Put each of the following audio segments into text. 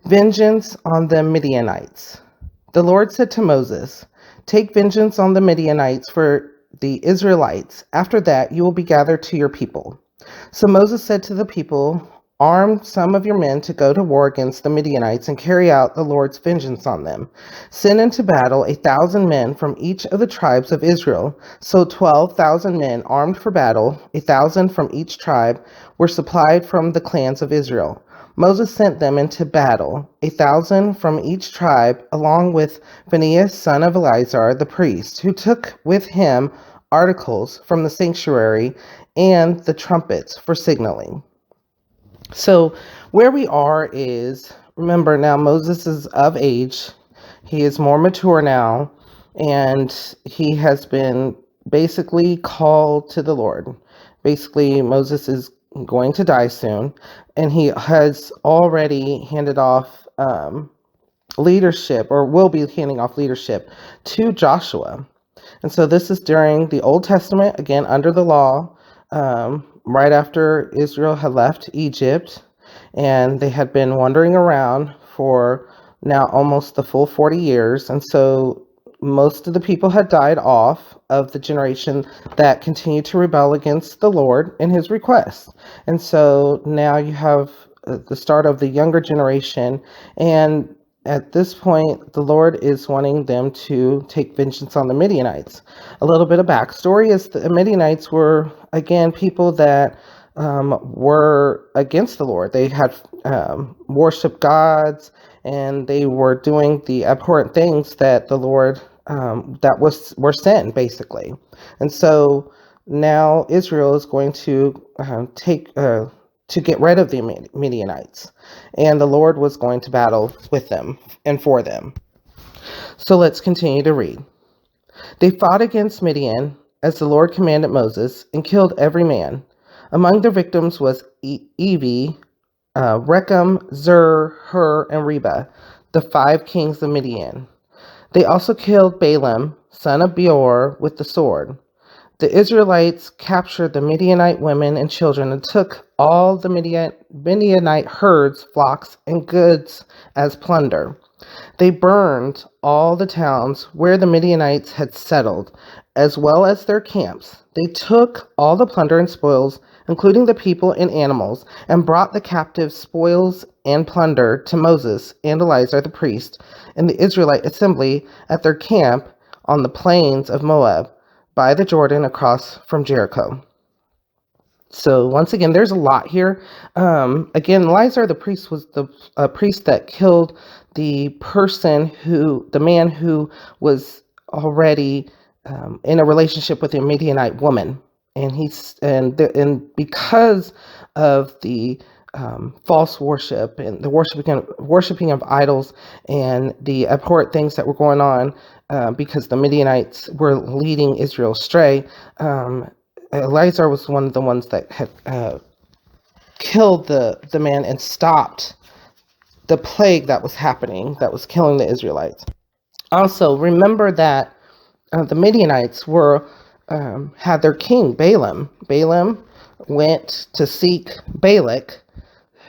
Vengeance on the Midianites. The Lord said to Moses, "Take vengeance on the Midianites for the Israelites. After that, you will be gathered to your people." So Moses said to the people, "Arm some of your men to go to war against the Midianites and carry out the Lord's vengeance on them. Send into battle 1,000 men from each of the tribes of Israel." So 12,000 men armed for battle, 1,000 from each tribe, were supplied from the clans of Israel. Moses sent them into battle, 1,000 from each tribe, along with Phinehas, son of Eleazar, the priest, who took with him articles from the sanctuary and the trumpets for signaling. So where we are is, remember now Moses is of age. He is more mature now, and he has been basically called to the Lord. Basically, Moses is going to die soon, and he has already handed off leadership, or will be handing off leadership, to Joshua. And so this is during the Old Testament, again, under the law, right after Israel had left Egypt, and they had been wandering around for now almost the full 40 years. And so most of the people had died off of the generation that continued to rebel against the Lord and his requests. And so now you have the start of the younger generation, and at this point, the Lord is wanting them to take vengeance on the Midianites. A little bit of backstory is the Midianites were, again, people that were against the Lord. They had worshiped gods, and they were doing the abhorrent things that the Lord were sin, basically. And so now Israel is going to to get rid of the Midianites, and the Lord was going to battle with them and for them. So let's continue to read. They fought against Midian as the Lord commanded Moses, and killed every man. Among their victims was Evi, Rechem, Zur, Hur, and Reba, the 5 kings of Midian. They also killed Balaam, son of Beor, with the sword. The Israelites captured the Midianite women and children and took all the Midianite herds, flocks, and goods as plunder. They burned all the towns where the Midianites had settled, as well as their camps. They took all the plunder and spoils, including the people and animals, and brought the captive spoils and plunder to Moses and Eleazar the priest and the Israelite assembly at their camp on the plains of Moab, by the Jordan across from Jericho. So once again, there's a lot here. Again, Eleazar the priest was the priest that killed the man who was already in a relationship with a Midianite woman, and because of the false worship and the worshiping of idols and the abhorrent things that were going on, because the Midianites were leading Israel astray. Eleazar was one of the ones that had killed the man and stopped the plague that was happening, that was killing the Israelites. Also, remember that the Midianites had their king Balaam. Balaam went to seek Balak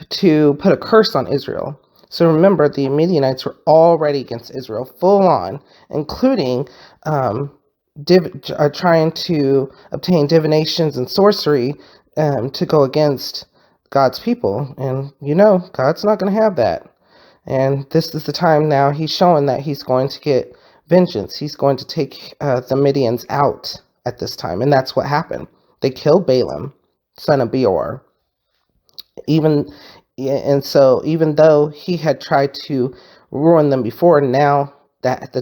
to put a curse on Israel. So remember, the Midianites were already against Israel, full on, including trying to obtain divinations and sorcery to go against God's people. And God's not going to have that. And this is the time now he's showing that he's going to get vengeance. He's going to take the Midians out at this time. And that's what happened. They killed Balaam, son of Beor. So even though he had tried to ruin them before, now that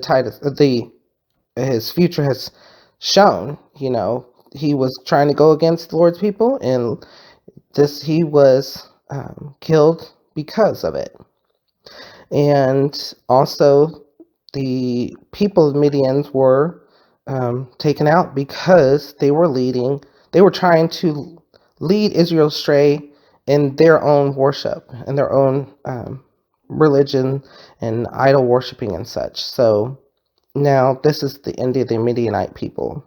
his future has shown, he was trying to go against the Lord's people, and he was killed because of it. And also the people of Midian were taken out because they were trying to lead Israel astray in their own worship and their own religion and idol worshiping and such. So now this is the end of the Midianite people.